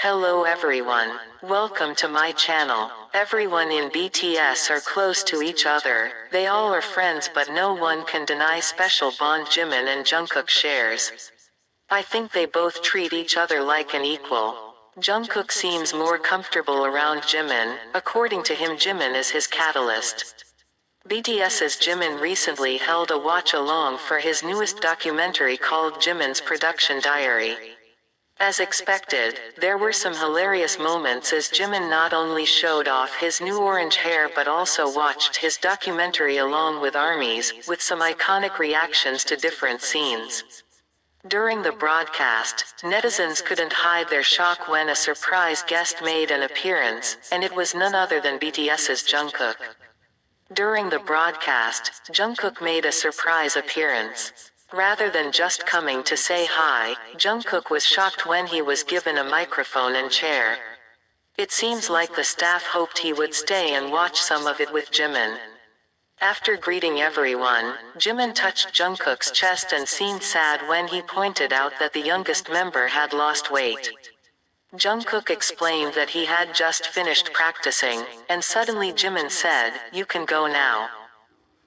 Hello everyone. Welcome to my channel. Everyone in BTS are close to each other. They all are friends, but no one can deny special bond Jimin and Jungkook shares. I think they both treat each other like an equal. Jungkook seems more comfortable around Jimin. According to him, Jimin is his catalyst. BTS's Jimin recently held a watch-along for his newest documentary called Jimin's Production Diary. As expected, there were some hilarious moments as Jimin not only showed off his new orange hair but also watched his documentary along with ARMYs, with some iconic reactions to different scenes. During the broadcast, netizens couldn't hide their shock when a surprise guest made an appearance, and it was none other than BTS's Jungkook. During the broadcast, Jungkook made a surprise appearance. Rather than just coming to say hi, Jungkook was shocked when he was given a microphone and chair. It seems like the staff hoped he would stay and watch some of it with Jimin. After greeting everyone, Jimin touched Jungkook's chest and seemed sad when he pointed out that the youngest member had lost weight. Jungkook explained that he had just finished practicing, and suddenly Jimin said, "You can go now."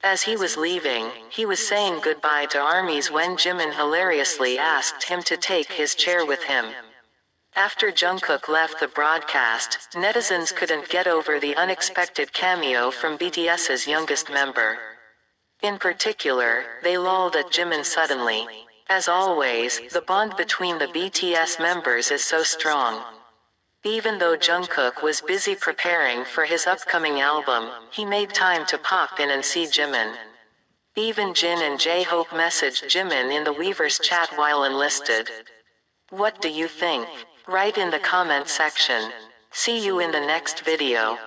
As he was leaving, he was saying goodbye to ARMYs when Jimin hilariously asked him to take his chair with him. After Jungkook left the broadcast, netizens couldn't get over the unexpected cameo from BTS's youngest member. In particular, they lolled at Jimin suddenly. As always, the bond between the BTS members is so strong. Even though Jungkook was busy preparing for his upcoming album, he made time to pop in and see Jimin. Even Jin and J-Hope messaged Jimin in the Weverse chat while enlisted. What do you think? Write in the comment section. See you in the next video.